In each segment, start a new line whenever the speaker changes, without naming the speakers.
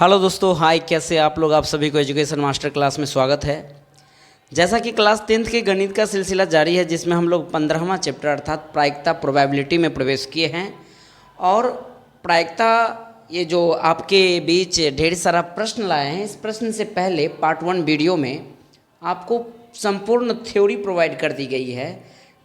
Hello दोस्तों, हाय। कैसे आप लोग? आप सभी को एजुकेशन मास्टर क्लास में स्वागत है। जैसा कि क्लास 10th के गणित का सिलसिला जारी है, जिसमें हम लोग 15वां चैप्टर अर्थात प्रायिकता प्रोबेबिलिटी में प्रवेश किए हैं। और प्रायिकता ये जो आपके बीच ढेर सारा प्रश्न लाए हैं, इस प्रश्न से पहले पार्ट 1 वीडियो में आपको संपूर्ण थ्योरी प्रोवाइड कर दी गई है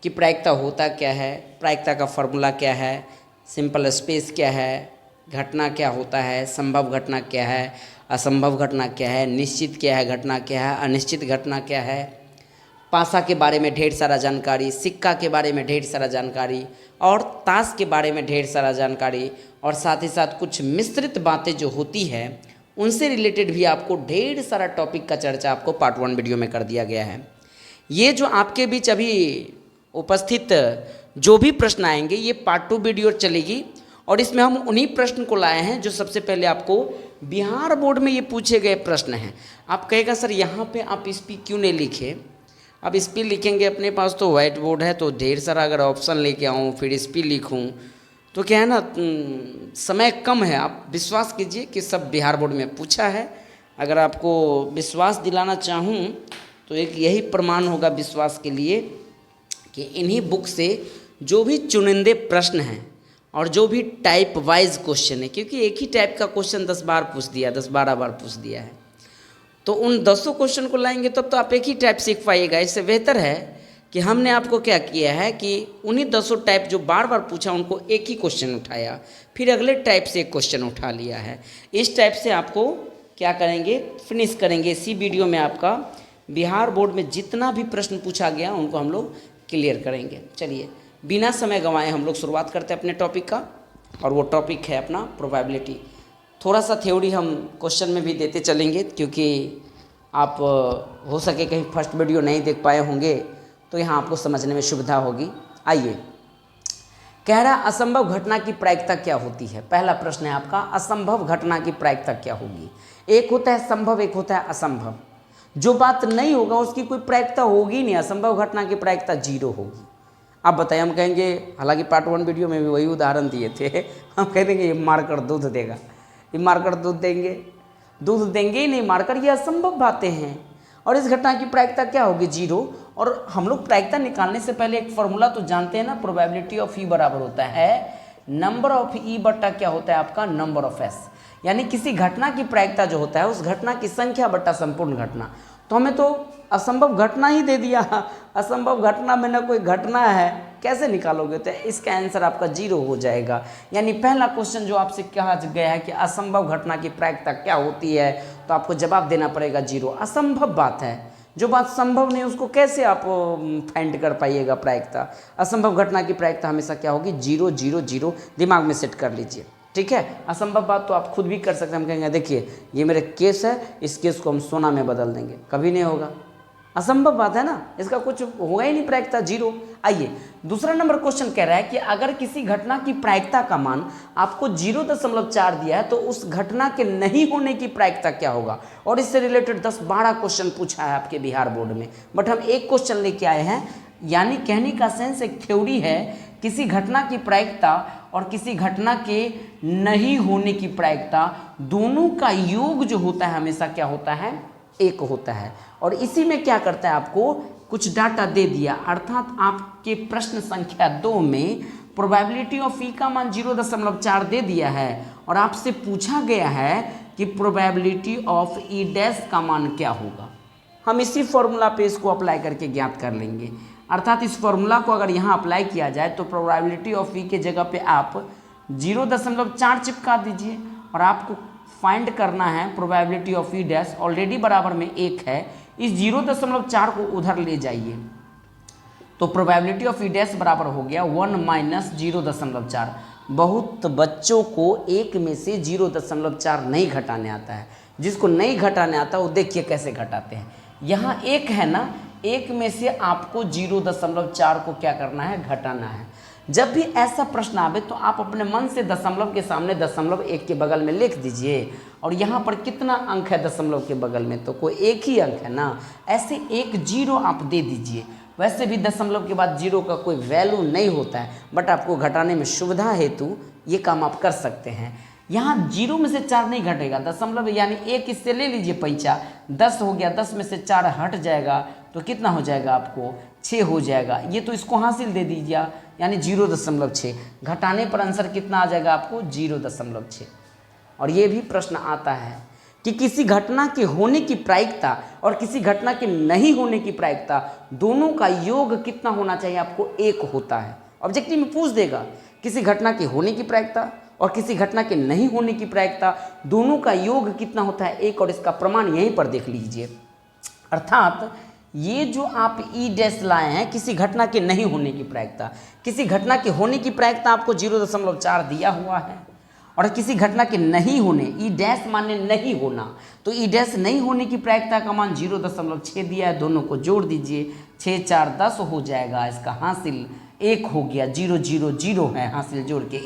कि प्रायिकता होता क्या है, प्रायिकता का फॉर्मूला क्या है, सिंपल स्पेस क्या है, घटना क्या होता है, संभव घटना क्या है, असंभव घटना क्या है, निश्चित क्या है, घटना क्या है, अनिश्चित घटना क्या है, पासा के बारे में ढेर सारा जानकारी, सिक्का के बारे में ढेर सारा जानकारी और ताश के बारे में ढेर सारा जानकारी, और साथ ही साथ कुछ मिश्रित बातें जो होती है उनसे रिलेटेड भी आपको ढेर सारा टॉपिक का चर्चा आपको पार्ट 1 वीडियो में कर दिया गया है। ये जो आपके बीच अभी उपस्थित जो भी प्रश्न आएंगे, ये पार्ट 2 वीडियो चलेगी और इसमें हम उन्हीं प्रश्न को लाए हैं जो सबसे पहले आपको बिहार बोर्ड में ये पूछे गए प्रश्न हैं। आप कहेगा सर यहाँ पे आप इस पर क्यों नहीं लिखे? अब इस पर लिखेंगे, अपने पास तो वाइट बोर्ड है तो ढेर सारा अगर ऑप्शन लेके आऊँ फिर इस पर लिखूँ तो क्या है ना, समय कम है। आप विश्वास कीजिए कि सब बिहार बोर्ड में पूछा है। अगर आपको विश्वास दिलाना चाहूँ तो एक यही प्रमाण होगा विश्वास के लिए कि इन्हीं बुक से जो भी चुनिंदे प्रश्न हैं और जो भी टाइप वाइज क्वेश्चन है, क्योंकि एक ही टाइप का क्वेश्चन 10 बार पूछ दिया, 10-12 बार पूछ दिया है, तो उन 10 क्वेश्चन को लाएंगे तब तो आप एक ही टाइप सीख पाइएगा। इससे बेहतर है कि हमने आपको क्या किया है कि उन्हीं 10 टाइप जो बार बार पूछा उनको एक ही क्वेश्चन उठाया, फिर अगले टाइप से एक क्वेश्चन उठा लिया है। इस टाइप से आपको क्या करेंगे, फिनिश करेंगे। इसी वीडियो में आपका बिहार बोर्ड में जितना भी प्रश्न पूछा गया उनको हम लोग क्लियर करेंगे। चलिए बिना समय गंवाए हम लोग शुरुआत करते हैं अपने टॉपिक का, और वो टॉपिक है अपना प्रोबेबिलिटी। थोड़ा सा थ्योरी हम क्वेश्चन में भी देते चलेंगे, क्योंकि आप हो सके कहीं फर्स्ट वीडियो नहीं देख पाए होंगे तो यहाँ आपको समझने में सुविधा होगी। आइए, कह रहा असंभव घटना की प्रायिकता क्या होती है। पहला प्रश्न है आपका, असंभव घटना की प्रायिकता क्या होगी। एक होता है संभव, एक होता है असंभव। जो बात नहीं होगा उसकी कोई प्रायिकता होगी नहीं। असंभव घटना की प्रायिकता 0 होगी। आप बताइए, हम कहेंगे, हालांकि पार्ट 1 वीडियो में भी वही उदाहरण दिए थे, हम कह देंगे ये मारकर दूध देगा, ये मारकर दूध देंगे ही नहीं मारकर, ये असंभव बातें हैं। और इस घटना की प्रायिकता क्या होगी, 0। और हम लोग प्रायिकता निकालने से पहले एक फॉर्मूला तो जानते हैं ना, प्रोबेबिलिटी ऑफ ई बराबर होता है नंबर ऑफ ई बट्टा क्या होता है आपका, नंबर ऑफ एस। यानी किसी घटना की प्रायिकता जो होता है उस घटना की संख्या बट्टा संपूर्ण घटना। तो हमें तो असंभव घटना ही दे दिया, असंभव घटना में ना कोई घटना है, कैसे निकालोगे? तो इसका आंसर आपका 0 हो जाएगा। यानी पहला क्वेश्चन जो आपसे कहा गया है कि असंभव घटना की प्रायिकता क्या होती है, तो आपको जवाब देना पड़ेगा 0। असंभव बात है, जो बात संभव नहीं उसको कैसे आप फाइंड कर पाइएगा प्रायिकता। असंभव घटना की प्रायिकता हमेशा क्या होगी, 0 0 0। दिमाग में सेट कर लीजिए, ठीक है। असंभव बात तो आप खुद भी कर सकते हैं। हम कहेंगे देखिए ये मेरे केस है, इस केस को हम सोना में बदल देंगे, कभी नहीं होगा। असंभव बात है ना, इसका कुछ होगा ही नहीं, प्रायिकता 0। आइए दूसरा नंबर क्वेश्चन कह रहा है कि अगर किसी घटना की प्रायिकता का मान आपको 0.4 दिया है तो उस घटना के नहीं होने की प्रायिकता क्या होगा। और इससे रिलेटेड 10-12 क्वेश्चन पूछा है आपके बिहार बोर्ड में, बट हम एक क्वेश्चन लेके आए हैं। यानी कहने का सेंस एक थ्योरी है, किसी घटना की प्रायिकता और किसी घटना के नहीं होने की प्रायिकता दोनों का योग जो होता है हमेशा क्या होता है, 1 होता है। और इसी में क्या करता है, आपको कुछ डाटा दे दिया, अर्थात आपके प्रश्न संख्या 2 में प्रोबेबिलिटी ऑफ ई का मान 0.4 दे दिया है और आपसे पूछा गया है कि प्रोबेबिलिटी ऑफ ई डैश का मान क्या होगा। हम इसी फॉर्मूला पे इसको अप्लाई करके ज्ञात कर लेंगे। अर्थात इस फॉर्मूला को अगर यहाँ अप्लाई किया जाए तो प्रोबेबिलिटी ऑफ ई के जगह पे आप 0.4 चिपका दीजिए और आपको फाइंड करना है probability of E dash. Already बराबर में 1 है, इस 0.4 को उधर ले जाइए तो प्रोबेबिलिटी ऑफ ई डैश बराबर हो गया 1 माइनस 0.4। बहुत बच्चों को 1 में से 0.4 नहीं घटाने आता है। जिसको नहीं घटाने आता वो देखिए कैसे घटाते हैं। यहाँ 1 है ना, 1 में से आपको 0.4 को क्या करना है, घटाना है। जब भी ऐसा प्रश्न आवे तो आप अपने मन से दशमलव के सामने 0.1 के बगल में लिख दीजिए। और यहाँ पर कितना अंक है दशमलव के बगल में, तो कोई एक ही अंक है ना, ऐसे एक 0 आप दे दीजिए। वैसे भी दशमलव के बाद 0 का कोई वैल्यू नहीं होता है, बट आपको घटाने में सुविधा हेतु ये काम आप कर सकते हैं। यहाँ 0 में से 4 नहीं घटेगा, दशमलव यानी एक इससे ले लीजिए पैंचा, 10 हो गया, 10 में से 4 हट जाएगा तो कितना हो जाएगा आपको 6 हो जाएगा। ये तो इसको हासिल दे दीजिए, यानी 0.6 घटाने पर आंसर कितना आ जाएगा आपको 0.6। और ये भी प्रश्न आता है कि किसी घटना के होने की प्रायिकता और किसी घटना के नहीं होने की प्रायिकता दोनों का योग कितना होना चाहिए, आपको 1 होता है। ऑब्जेक्टिव में पूछ देगा किसी घटना के होने की प्रायिकता और किसी घटना के नहीं होने की प्रायिकता दोनों का योग कितना होता है 1, और इसका प्रमाण यहीं पर देख लीजिए। अर्थात ये जो आप ई डैश लाए हैं किसी घटना के नहीं होने की प्रायिकता, किसी घटना के होने की प्रायिकता आपको 0.4 दिया हुआ है, और किसी घटना के नहीं होने, ई डैश माने नहीं होना, तो ई डैश नहीं होने की प्रायिकता का मान 0.6 दिया है। दोनों को जोड़ दीजिए, 6 4 10 हो जाएगा, इसका हासिल 1 हो गया, 0 0 0 है, हासिल जोड़ के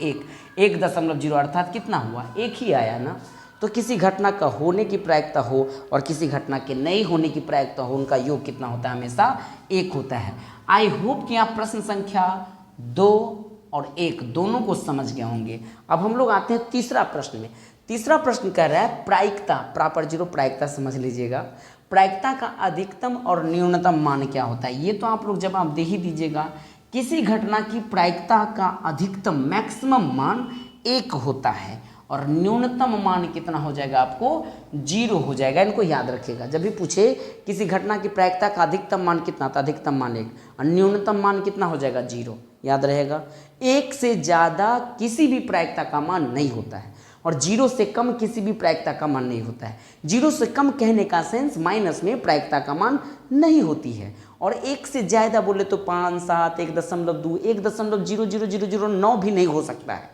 1.0 अर्थात कितना हुआ 1 ही आया ना। तो किसी घटना का होने की प्रायिकता हो और किसी घटना के नहीं होने की प्रायिकता हो, उनका योग कितना होता है, हमेशा 1 होता है। आई होप कि आप प्रश्न संख्या 2 और 1 दोनों को समझ गए होंगे। अब हम लोग आते हैं तीसरा प्रश्न में। तीसरा प्रश्न कह रहा है प्रायिकता, प्रॉपर 0 प्रायिकता समझ लीजिएगा। प्रायिकता का अधिकतम और न्यूनतम मान क्या होता है, ये तो आप लोग जवाब दे ही दीजिएगा। किसी घटना की प्रायिकता का अधिकतम मैक्सिमम मान 1 होता है और न्यूनतम मान कितना हो जाएगा, आपको 0 हो जाएगा। इनको याद रखिएगा, जब भी पूछे किसी घटना की प्रायिकता का अधिकतम मान कितना था, अधिकतम मान 1 और न्यूनतम मान कितना हो जाएगा 0, याद रहेगा। 1 से ज़्यादा किसी भी प्रायिकता का मान नहीं होता है और 0 से कम किसी भी प्रायिकता का मान नहीं होता है। 0 से कम कहने का सेंस माइनस में प्रायिकता का मान नहीं होती है, और 1 से ज़्यादा बोले तो 5 7 1.2 1.00009 भी नहीं हो सकता है,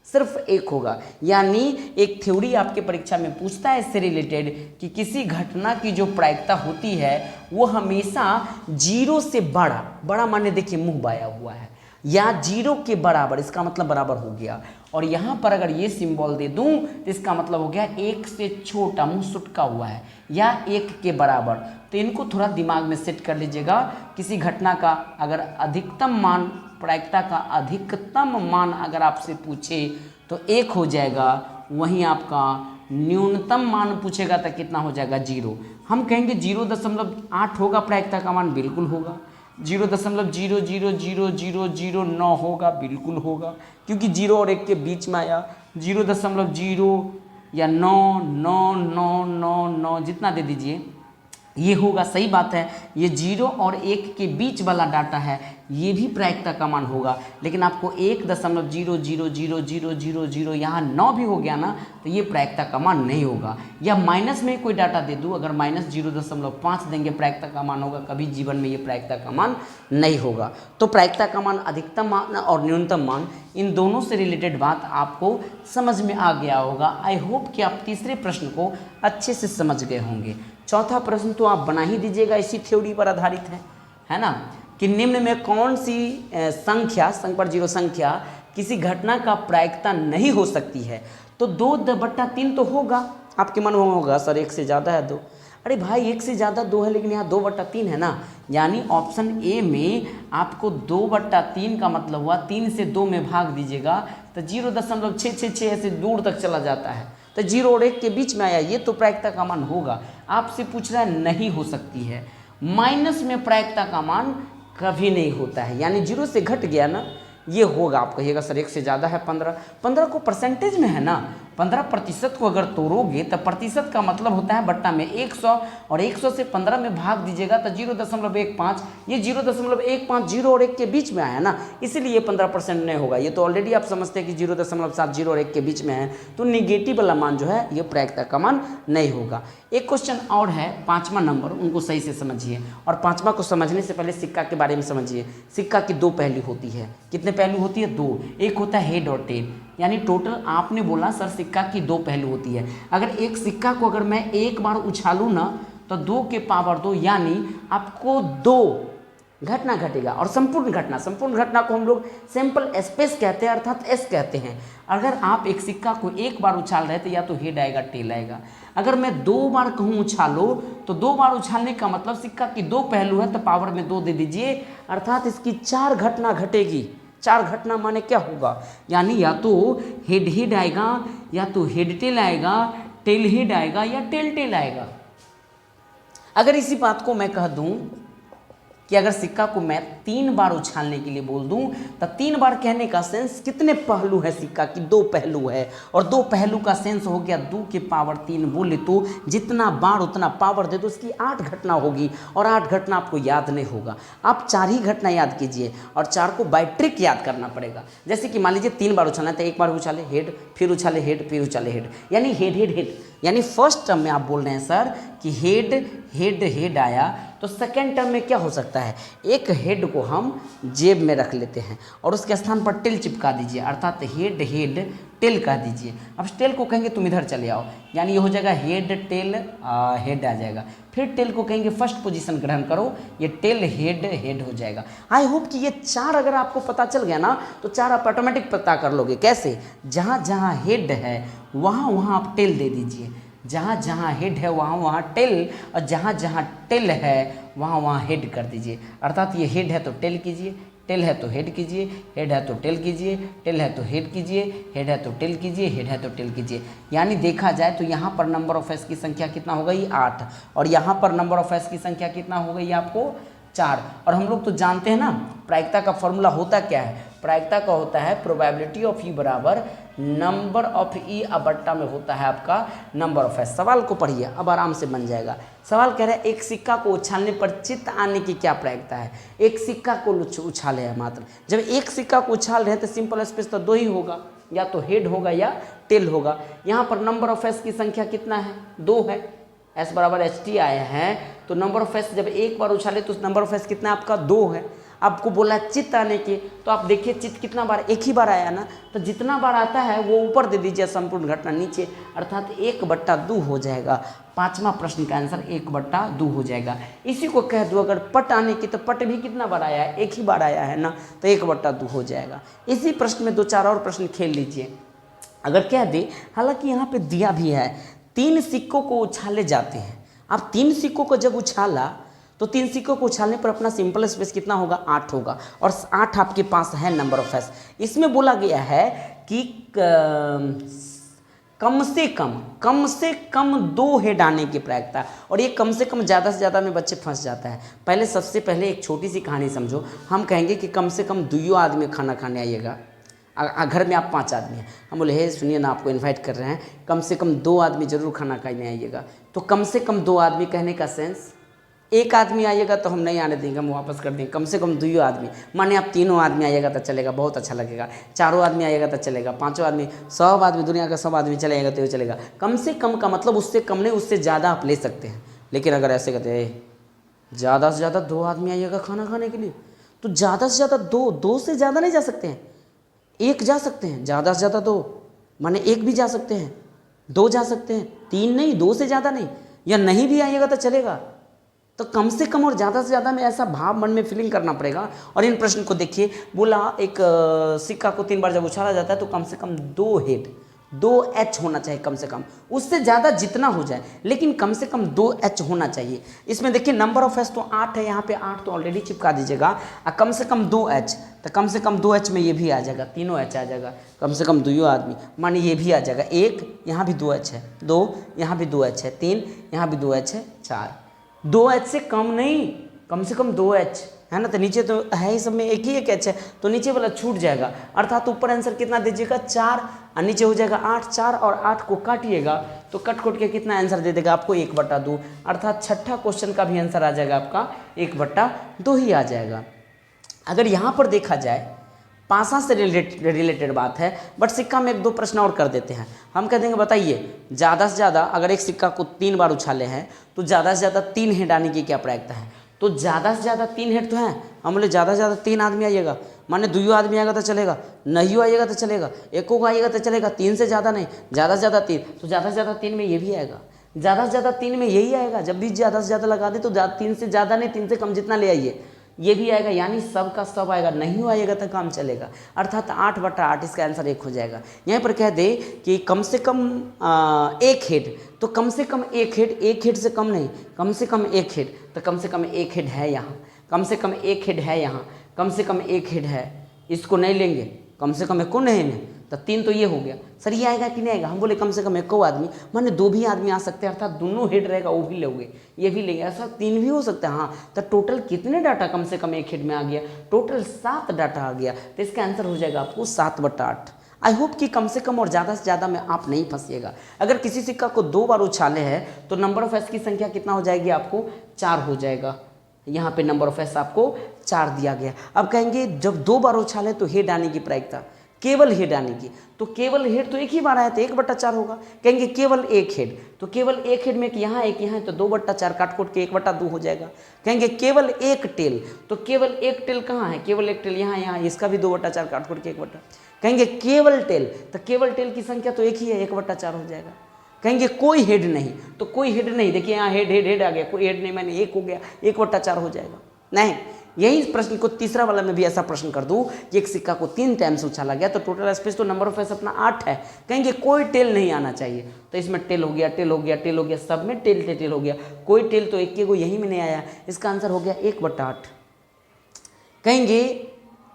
सिर्फ 1 होगा। यानी एक थ्योरी आपके परीक्षा में पूछता है इससे रिलेटेड कि किसी घटना की जो प्रायिकता होती है वो हमेशा 0 से बड़ा माने देखिए मुंह बाया हुआ है, या 0 के बराबर, इसका मतलब बराबर हो गया। और यहाँ पर अगर ये सिंबल दे दूं तो इसका मतलब हो गया 1 से छोटा, मुंह सुटका हुआ है, या 1 के बराबर। तो इनको थोड़ा दिमाग में सेट कर लीजिएगा। किसी घटना का अगर अधिकतम मान, प्रायिकता का अधिकतम मान अगर आपसे पूछे तो 1 हो जाएगा, वहीं आपका न्यूनतम मान पूछेगा तो कितना हो जाएगा 0। हम कहेंगे 0.8 होगा प्रायिकता का मान, बिल्कुल होगा। 0.0000009 होगा, बिल्कुल होगा, क्योंकि 0 और 1 के बीच में आया। 0.0 या 9 9 9 9 9 जितना दे दीजिए ये होगा, सही बात है। ये 0 और 1 के बीच वाला डाटा है, ये भी प्रायिकता का मान होगा। लेकिन आपको 1.0000000 यहाँ 9 भी हो गया ना, तो ये प्रायिकता का मान नहीं होगा। या माइनस में कोई डाटा दे दूँ, अगर -0.5 देंगे प्रायिकता का मान होगा, कभी जीवन में ये प्रायिकता का मान नहीं होगा। तो प्रायिकता का मान, अधिकतम मान और न्यूनतम मान, इन दोनों से रिलेटेड बात आपको समझ में आ गया होगा। आई होप कि आप तीसरे प्रश्न को अच्छे से समझ गए होंगे। चौथा प्रश्न तो आप बना ही दीजिएगा, इसी थ्योरी पर आधारित है ना, कि निम्न में कौन सी संख्या, संख्या पर 0 संख्या किसी घटना का प्रायिकता नहीं हो सकती है। तो 2/3 तो होगा, आपके मन में होगा सर 1 से ज़्यादा है 2। अरे भाई 1 से ज़्यादा 2 है, लेकिन यहाँ 2/3 है ना, यानी ऑप्शन ए में आपको 2/3 का मतलब हुआ 3 से 2 में भाग दीजिएगा तो 0.666 ऐसे दूर तक चला जाता है, तो 0 और 1 के बीच में आया, ये तो प्रायिकता का मान होगा। आपसे पूछ रहा है नहीं हो सकती है, माइनस में प्रायिकता का मान कभी नहीं होता है, यानी 0 से घट गया ना, ये होगा। आप कहिएगा सर 1 से ज़्यादा है 15 को परसेंटेज में है ना, 15% को अगर तोड़ोगे तो प्रतिशत का मतलब होता है बट्टा में 100, और 100 से 15 में भाग दीजिएगा तो 0.15, ये 0.15 0 और 1 के बीच में आया ना, इसीलिए 15% नहीं होगा। ये तो ऑलरेडी आप समझते हैं कि 0.7 0 और 1 के बीच में है, तो निगेटिव वाला मान जो है ये प्रायिकता का मान नहीं होगा। एक क्वेश्चन और है 5वां नंबर, उनको सही से समझिए। और 5वां को समझने से पहले सिक्का के बारे में समझिए। सिक्का की 2 पहलू होती है, कितने पहलू होती है 2, एक होता है हेड और टेल, यानी टोटल आपने बोला सर सिक्का की 2 पहलू होती है। अगर एक सिक्का को अगर मैं एक बार उछालूँ ना तो 2 के पावर 2, यानी आपको 2 घटना घटेगा। और संपूर्ण घटना को हम लोग सैंपल स्पेस कहते हैं, अर्थात एस कहते हैं। अगर आप एक सिक्का को एक बार उछाल रहे तो या तो हेड आएगा टेल आएगा। अगर मैं 2 बार कहूँ उछालो तो 2 बार उछालने का मतलब सिक्का की 2 पहलू है तो पावर में 2 दे दीजिए, अर्थात इसकी 4 घटना घटेगी। 4 घटना माने क्या होगा, यानी या तो हेड हेड आएगा, या तो हेड टेल आएगा, टेल हेड आएगा, या टेल टेल आएगा। अगर इसी बात को मैं कह दूं कि अगर सिक्का को मैं 3 बार उछालने के लिए बोल दूं, तो 3 बार कहने का सेंस कितने पहलू है सिक्का की, 2 पहलू है, और 2 पहलू का सेंस हो गया 2 की पावर 3 बोले तो जितना बार उतना पावर दे तो उसकी 8 घटना होगी, और 8 घटना आपको याद नहीं होगा। आप 4 ही घटना याद कीजिए, और 4 को बाय ट्रिक याद करना पड़ेगा। जैसे कि मान लीजिए 3 बार उछालना है, तो 1 बार उछाले हेड, फिर उछाले हेड, फिर उछाले हेड, यानी हेड हेड हेड, यानी फर्स्ट टर्म में आप बोल रहे हैं सर कि हेड हेड हेड आया, तो सेकेंड टर्म में क्या हो सकता है, एक हेड को हम जेब में रख लेते हैं और उसके स्थान पर टेल चिपका दीजिए, अर्थात हेड हेड टेल कह दीजिए। अब टेल को कहेंगे तुम इधर चले आओ, यानी ये हो जाएगा हेड टेल हेड आ जाएगा। फिर टेल को कहेंगे फर्स्ट पोजीशन ग्रहण करो, ये टेल हेड हेड हो जाएगा। आई होप कि ये 4 अगर आपको पता चल गया ना, तो 4 आप ऑटोमेटिक पता कर लोगे। कैसे, जहाँ जहाँ हेड है वहाँ वहाँ आप टेल दे दीजिए, जहाँ जहाँ हेड है वहाँ वहाँ टेल, और जहाँ जहाँ टेल है वहाँ वहाँ हेड कर दीजिए। अर्थात ये हेड है तो टेल कीजिए, टेल है तो हेड कीजिए, हेड है तो टेल कीजिए, टेल है तो हेड कीजिए, हेड है तो टेल कीजिए, हेड है तो टेल कीजिए। यानी देखा जाए तो यहाँ पर नंबर ऑफ एस की संख्या कितना हो गई 8, और यहाँ पर नंबर ऑफ एस की संख्या कितना हो गई आपको 4। और हम लोग तो जानते हैं ना प्रायिकता का फॉर्मूला होता क्या है, प्रायिकता का होता है प्रोबेबिलिटी ऑफ ई बराबर नंबर ऑफ ई बट्टा में होता है आपका नंबर ऑफ एस। सवाल को पढ़िए, अब आराम से बन जाएगा। सवाल कह रहा है एक सिक्का को उछालने पर चित्त आने की क्या प्रायिकता है। एक सिक्का को उछाले है मात्र, जब एक सिक्का को उछाल रहे हैं तो सिंपल स्पेस तो 2 ही होगा, या तो हेड होगा या टेल होगा। यहाँ पर नंबर ऑफ एस की संख्या कितना है 2 है, एस बराबर एच टी आया है, तो नंबर ऑफ एस जब एक बार उछाले तो नंबर ऑफ एस कितना आपका 2 है। आपको बोला चित्त आने के, तो आप देखिए चित्त कितना बार, एक ही बार आया ना, तो जितना बार आता है वो ऊपर दे दीजिए, संपूर्ण घटना नीचे, अर्थात 1/2 हो जाएगा। 5वां प्रश्न का आंसर 1/2 हो जाएगा। इसी को कह दो अगर पट आने की, तो पट भी कितना बार आया है, एक ही बार आया है ना, तो 1/2 हो जाएगा। इसी प्रश्न में 2-4 और प्रश्न खेल लीजिए। अगर कह दे, हालांकि यहाँ पे दिया भी है 3 सिक्कों को उछाले जाते हैं, आप 3 सिक्कों को जब उछाला तो 3 सिक्कों को उछालने पर अपना सिंपल स्पेस कितना होगा 8 होगा, और 8 आपके पास है नंबर ऑफ एस। इसमें बोला गया है कि कम से कम 2 हेड आने की प्रायिकता, और ये कम से ज़्यादा से ज़्यादा में बच्चे फंस जाता है। पहले सबसे पहले एक छोटी सी कहानी समझो, हम कहेंगे कि कम से कम 2 आदमी खाना खाने आइएगा, घर में आप 5 आदमी हैं, हम बोले हे सुनिए ना आपको इनवाइट कर रहे हैं, कम से कम 2 आदमी जरूर खाना खाने आइएगा। तो कम से कम 2 आदमी कहने का सेंस, एक आदमी आइएगा तो हम नहीं आने देंगे, हम वापस कर देंगे। कम से कम 2 आदमी, माने आप 3 आदमी आइएगा तो चलेगा, बहुत अच्छा लगेगा। 4 आदमी आइएगा तो चलेगा, 5 आदमी, 100 आदमी, दुनिया का 100 आदमी चलेगा तो चलेगा। कम से कम का मतलब उससे कम नहीं, उससे ज़्यादा आप ले सकते हैं। लेकिन अगर ऐसे कहते हैं ज़्यादा से ज़्यादा 2 आदमी आइएगा खाना खाने के लिए, तो ज़्यादा से ज़्यादा 2 से ज़्यादा नहीं जा सकते हैं, 1 जा सकते हैं, ज़्यादा से ज़्यादा 2, माने 1 भी जा सकते हैं, 2 जा सकते हैं, 3 नहीं, 2 से ज़्यादा नहीं, या नहीं भी आइएगा तो चलेगा। तो कम से कम और ज़्यादा से ज़्यादा में ऐसा भाव मन में फीलिंग करना पड़ेगा। और इन प्रश्न को देखिए, बोला एक सिक्का को 3 बार जब उछाला जाता है तो कम से कम 2 हेड, 2 एच होना चाहिए कम से कम, उससे ज़्यादा जितना हो जाए, लेकिन कम से कम 2 एच होना चाहिए। इसमें देखिए नंबर ऑफ एच तो 8 है, यहाँ पे 8 तो ऑलरेडी चिपका दीजिएगा, और कम से कम 2 एच, तो कम से कम 2 एच में ये भी आ जाएगा, तीनों एच आ जाएगा, कम से कम 2 आदमी, माने ये भी आ जाएगा। 1 यहाँ भी 2 एच है, 2 यहाँ भी 2 एच है, 3 यहाँ भी 2 एच है, 4, 2 एच से कम नहीं, कम से कम 2 एच है ना, तो नीचे तो है ही सब में एक ही एक एच है, तो नीचे वाला छूट जाएगा, अर्थात ऊपर आंसर कितना दीजिएगा 4, और नीचे हो जाएगा 8। 4 और 8 को काटिएगा तो कट के कितना आंसर दे देगा आपको 1/2, अर्थात 6ठा क्वेश्चन का भी आंसर आ जाएगा आपका 1/2 ही आ जाएगा। अगर यहाँ पर देखा जाए पासा से रिलेटेड बात है, बट सिक्का में 1-2 प्रश्न और कर देते हैं। हम कह देंगे बताइए ज़्यादा से ज़्यादा अगर एक सिक्का को 3 बार उछाले हैं तो ज़्यादा से ज़्यादा 3 हेड आने की क्या प्रायिकता है। तो ज़्यादा से ज़्यादा 3 हेड तो हैं, हम बोले ज़्यादा से ज़्यादा 3 आदमी आइएगा, माने 2 आदमी आएगा तो चलेगा, नहीं आइएगा तो चलेगा, 1 आइएगा तो चलेगा, 3 से ज़्यादा नहीं, ज़्यादा से ज़्यादा 3, तो ज़्यादा से ज़्यादा 3 में ये भी आएगा, ज़्यादा से ज़्यादा 3 में यही आएगा। जब भी ज़्यादा से ज़्यादा लगा दे तो 3 से ज़्यादा नहीं, 3 से कम जितना ले आइए ये भी आएगा, यानी सब का सब आएगा, नहीं आएगा तो काम चलेगा, अर्थात 8/8 इसका आंसर 1 हो जाएगा। यहाँ पर कह दे कि कम से कम 1 हेड, तो कम से कम 1 हेड, 1 हेड से कम नहीं, कम से कम 1 हेड, तो कम से कम 1 हेड है यहाँ, कम से कम 1 हेड है यहाँ, कम से कम 1 हेड है इसको नहीं लेंगे, कम से कम एको नहीं है, तो 3 तो ये हो गया। सर ये आएगा कि नहीं आएगा? हम बोले कम से कम एको आदमी, माने 2 भी आदमी आ सकते हैं, अर्थात दोनों हेड रहेगा वो भी लोगे, ये भी लेंगे, ऐसा 3 भी हो सकता है। हाँ, तो टोटल कितने डाटा कम से कम एक हेड में आ गया? टोटल 7 डाटा आ गया। तो इसका आंसर हो जाएगा आपको 7/8। आई होप कि कम से कम और ज़्यादा से ज़्यादा में आप नहीं फंसिएगा। अगर किसी सिक्का को 2 बार उछाले हैं तो नंबर ऑफ एस की संख्या कितना हो जाएगी? आपको 4 हो जाएगा। यहाँ पे नंबर ऑफ एस आपको 4 दिया गया। अब कहेंगे जब 2 बार उछाले तो हेड आने की प्रायिकता, केवल हेड आने की, तो केवल हेड तो एक ही बार आया तो 1/4 होगा। कहेंगे केवल एक हेड, तो केवल एक हेड में एक यहाँ है तो 2/4 काट के 1/2 हो जाएगा। कहेंगे केवल एक टेल, तो केवल एक टेल कहाँ है? केवल एक टेल यहाँ, इसका भी 2/4 काट के 1/। कहेंगे केवल टेल, तो केवल टेल की संख्या तो एक ही है, 1/4 हो जाएगा। कहेंगे कोई हेड नहीं, तो कोई हेड नहीं, देखिए यहाँ हेड आ गया, कोई हेड नहीं, मैंने 1 हो गया, 1/4 हो जाएगा। नहीं, यही प्रश्न को तीसरा वाला में भी ऐसा प्रश्न कर दूं कि एक सिक्का को 3 टाइम्स उछाला गया तो टोटल स्पेस तो नंबर ऑफ एस अपना 8 है। कहेंगे कोई टेल नहीं आना चाहिए, तो इसमें टेल हो गया, टेल हो गया, टेल हो गया, सब में टेल हो गया, कोई टेल तो एक को यहीं में नहीं आया। इसका आंसर हो गया 1/8। कहेंगे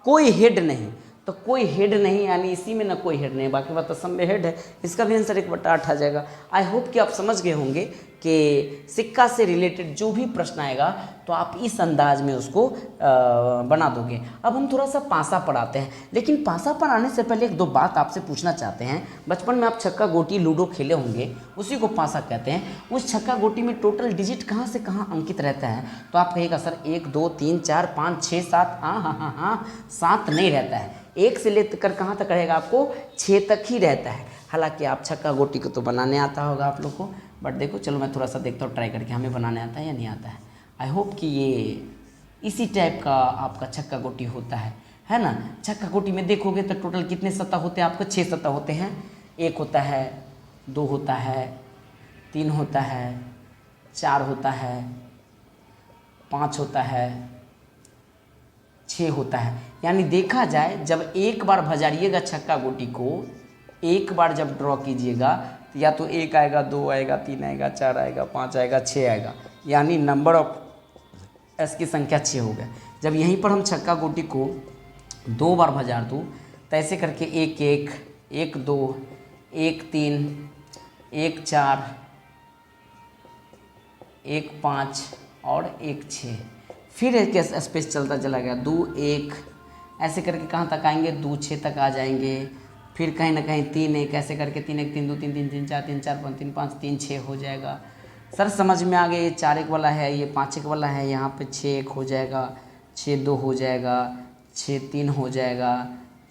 कोई हेड नहीं, तो कोई हेड नहीं, यानी इसी में ना कोई हेड नहीं, बाकी बात तो सब में हेड है। इसका भी आंसर 1/8 आ जाएगा। आई होप कि आप समझ गए होंगे कि सिक्का से रिलेटेड जो भी प्रश्न आएगा तो आप इस अंदाज में उसको बना दोगे। अब हम थोड़ा सा पासा पढ़ाते हैं, लेकिन पासा पढ़ाने से पहले 1-2 बात आपसे पूछना चाहते हैं। बचपन में आप छक्का गोटी लूडो खेले होंगे, उसी को पासा कहते हैं। उस छक्का गोटी में टोटल डिजिट कहाँ से कहाँ अंकित रहता है? तो आप कहिएगा सर 1 2 3 4 5 6 7, हाँ 7 नहीं रहता है, 1 से लेकर कहाँ तक रहेगा? आपको 6 तक ही रहता है। हालांकि आप छक्का गोटी को तो बनाने आता होगा आप लोग को, बट देखो चलो मैं थोड़ा सा देखता हूँ ट्राई करके हमें बनाने आता है या नहीं आता है। आई होप कि ये इसी टाइप का आपका छक्का गोटी होता है ना। छक्का गोटी में देखोगे तो टोटल कितने सतह होते हैं? आपको 6 सतह होते हैं। 1 होता है, 2 होता है, 3 होता है, 4 होता है, 5 होता है, 6 होता है। यानी देखा जाए जब एक बार भजारिएगा छक्का गोटी को, एक बार जब ड्रॉ कीजिएगा तो या तो 1 आएगा, 2 आएगा, 3 आएगा, 4 आएगा, 5 आएगा, 6 आएगा, यानी नंबर ऑफ एस की संख्या 6 हो गया। जब यहीं पर हम छक्का गोटी को 2 बार भजार दूँ तो ऐसे करके 1 1, 1 2, 1 3, 1 4, 1 5 और 1 6, फिर एक स्पेस चलता चला गया 2 1, ऐसे करके कहाँ तक आएंगे? 2 6 तक आ जाएंगे। फिर कहीं ना कहीं 3 1, ऐसे करके 3 1 3 2 3 3 3 4 3 4 5 3 5 3 6 हो जाएगा। सर समझ में आ गया, ये 4 1 वाला है, ये 5 1 वाला है, यहाँ पे 6 1 हो जाएगा, 6 2 हो जाएगा, 6 3 हो जाएगा,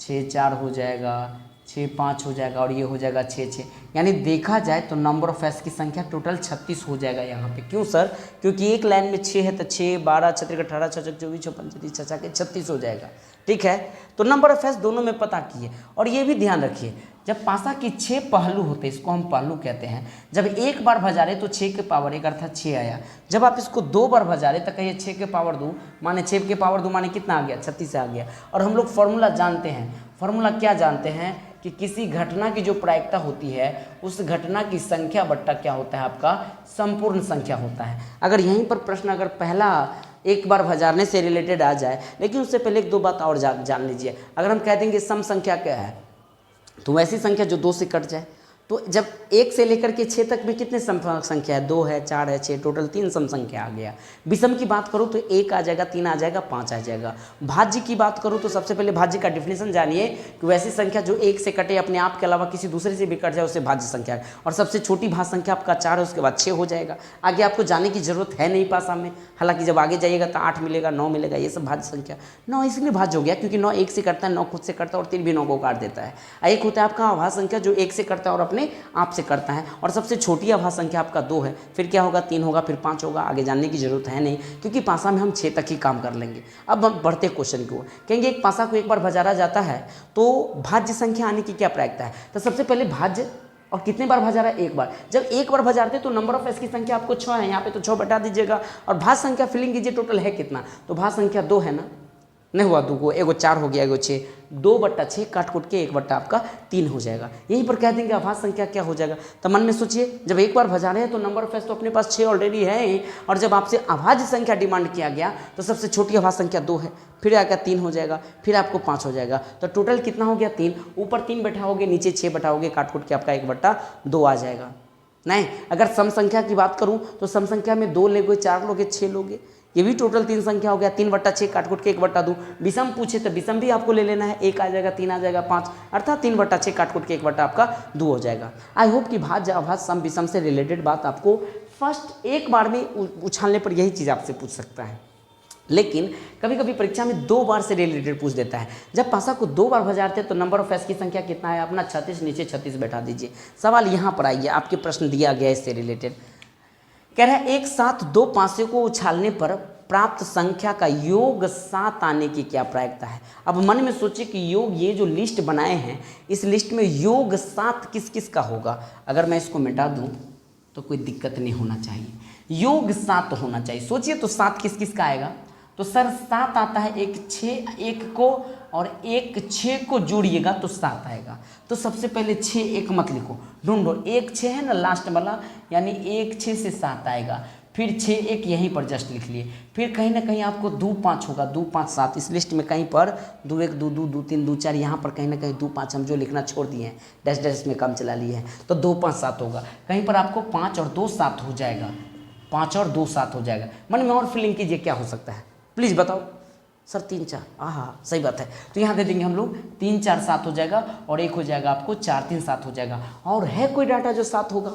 6 4 हो जाएगा, 6 5 हो जाएगा और ये हो जाएगा 6 6। यानी देखा जाए तो नंबर ऑफ एस की संख्या टोटल 36 हो जाएगा यहाँ पे। क्यों सर? क्योंकि एक लाइन में 6 है तो 6 12 6 18 6 24 6 35 6 36 हो जाएगा। ठीक है, तो नंबर ऑफ एस दोनों में पता किए। और ये भी ध्यान रखिए, जब पासा की 6 पहलू होते हैं, इसको हम पहलू कहते हैं। जब एक बार भजारे तो 6 के पावर 1 अर्थात 6 आया। जब आप इसको 2 बार भजारे तो कहिए 6 के पावर 2 माने 6 के पावर 2 माने कितना आ गया? 36 आ गया। और हम लोग फॉर्मूला जानते हैं। फॉर्मूला क्या जानते हैं? कि किसी घटना की जो प्रायिकता होती है उस घटना की संख्या बट्टा क्या होता है? आपका संपूर्ण संख्या होता है। अगर यहीं पर प्रश्न अगर पहला एक बार भजारने से रिलेटेड आ जाए, लेकिन उससे पहले 1-2 बात और जान लीजिए। अगर हम कह देंगे सम संख्या क्या है, तो वैसी संख्या जो 2 से कट जाए। तो जब 1 से लेकर के 6 तक में कितने सम संख्या है? 2 है, 4 है, 6, टोटल 3 सम संख्या आ गया। विषम की बात करूँ तो 1 आ जाएगा, 3 आ जाएगा, 5 आ जाएगा। भाज्य की बात करूँ तो सबसे पहले भाज्य का डिफिनेशन जानिए कि वैसी संख्या जो 1 से कटे, अपने आप के अलावा किसी दूसरे से भी कट जाए, उसे भाज्य संख्या है। और सबसे छोटी भाज्य संख्या आपका 4 है, उसके बाद 6 हो जाएगा। आगे आपको जाने की जरूरत है नहीं पासा में। हालांकि जब आगे जाइएगा तो 8 मिलेगा, 9 मिलेगा, ये सब भाज्य संख्या। 9 इसलिए भाज्य हो गया क्योंकि 9 1 से कटता है, 9 खुद से कटता है और 3 भी 9 को काट देता है। एक होता है आपका आभाज्य संख्या जो 1 से कटता है और अपने आप से करता है। और सबसे छोटी आभाज्य संख्या आपका 2 है। फिर क्या होगा? 3 होगा, फिर 5 होगा। आगे जानने की जरूरत है नहीं क्योंकि पासा में हम 6 तक ही काम कर लेंगे। अब हम बढ़ते क्वेश्चन की ओर। कहेंगे एक पासा को एक बार भजारा जाता है तो भाज्य संख्या आने की क्या प्रायिकता है? तो सबसे पहले भाज्य और कितने बार भजारा? एक बार। जब एक बार भजारते तो नंबर ऑफ एस की संख्या आपको 6 है, यहाँ पे तो 6 बटा दीजिएगा और भाज्य संख्या फिलिंग कीजिए टोटल है कितना? तो भाज्य संख्या 2 है ना, नहीं हुआ, 2 को एगो 4 हो गया, एगो 6, 2/6 काट कुट के 1 आपका 3 हो जाएगा। यहीं पर कह देंगे अभाज्य संख्या क्या हो जाएगा। तो मन में सोचिए, जब एक बार भजा रहे हैं तो नंबर ऑफ फेस तो अपने पास 6 ऑलरेडी है ही, और जब आपसे अभाज्य संख्या डिमांड किया गया तो सबसे छोटी अभाज्य संख्या 2 है, फिर आकर 3 हो जाएगा, फिर आपको 5 हो जाएगा। तो टोटल कितना हो गया 3, ऊपर 3 बैठाओगे, नीचे 6 बैठाओगे, काट कुट के आपका 1/2 आ जाएगा। नहीं, अगर सम संख्या की बात करूं तो सम संख्या में 2 लोगे, 4 लोगे, 6 लोगे, ये भी टोटल 3 संख्या हो गया। 3/6 काट कुट के 1/2। विषम पूछे तो विषम भी आपको ले लेना है, 1 आ जाएगा, 3 आ जाएगा, 5, अर्थात 3/6 काट कुट के 1 आपका 2 हो जाएगा। आई होप कि भाज्य अभाज्य सम विषम से रिलेटेड बात आपको फर्स्ट एक बार में उछालने पर यही चीज़ आपसे पूछ सकता है, लेकिन कभी कभी परीक्षा में 2 बार से रिलेटेड पूछ देता है। जब पासा को 2 बार भजाते हैं तो नंबर ऑफ फेस की संख्या कितना है अपना 36, नीचे 36 बैठा दीजिए। सवाल यहाँ पर आइए, आपके प्रश्न दिया गया इससे रिलेटेड, कह रहा है एक साथ 2 पासे को उछालने पर प्राप्त संख्या का योग 7 आने की क्या प्रायिकता है। अब मन में सोचिए कि योग, ये जो लिस्ट बनाए हैं इस लिस्ट में योग 7 किस किस का होगा। अगर मैं इसको मिटा दूं तो कोई दिक्कत नहीं होना चाहिए, योग 7 होना चाहिए। सोचिए तो 7 किस किस का आएगा, तो सर 7 आता है, एक 6 1 को और एक 6 को जोड़िएगा तो 7 आएगा। तो सबसे पहले 6 1 मत लिखो, ढूंढो, 1 6 है ना लास्ट वाला, यानी 1 6 से 7 आएगा, फिर 6 1 यहीं पर जस्ट लिख लिए, फिर कहीं ना कहीं आपको 2 5 होगा, 2 5 7 इस लिस्ट में कहीं पर 2 1 2 2 2 3 2 4, यहाँ पर कहीं ना कहीं 2 5 हम जो लिखना छोड़ दिए हैं, डैश डैश में कम चला लिए हैं, तो 2 5 7 होगा। कहीं पर आपको 5 और 2 7 हो जाएगा, 5 और 2 7 हो जाएगा। मन में और फीलिंग कीजिए क्या हो सकता है, प्लीज़ बताओ। सर 3 4, हाँ सही बात है, तो यहाँ दे देंगे हम लोग 3 4 7 हो जाएगा, और एक हो जाएगा आपको 4 3 7 हो जाएगा। और है कोई डाटा जो 7 होगा,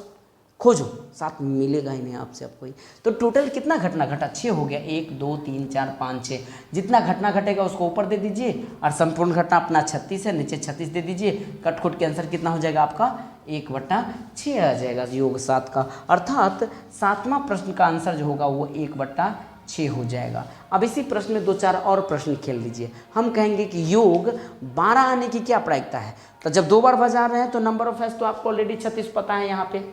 खोजो, 7 मिलेगा ही नहीं आपसे अब कोई। तो टोटल कितना घटना घटा, 6 हो गया, 1 2 3 4 5 6, जितना घटना घटेगा उसको ऊपर दे दीजिए, और संपूर्ण घटना अपना 36 है, नीचे 36 दे दीजिए, कट खुट के आंसर कितना हो जाएगा आपका 1/6 आ जाएगा योग 7 का, अर्थात 7वां प्रश्न का आंसर जो होगा वो 1/6 हो जाएगा। अब इसी प्रश्न में 2-4 और प्रश्न खेल लीजिए। हम कहेंगे कि योग 12 आने की क्या प्रायिकता है। तो जब 2 बार बजा रहे हैं तो नंबर ऑफ फेस तो आपको ऑलरेडी 36 पता है यहाँ पे।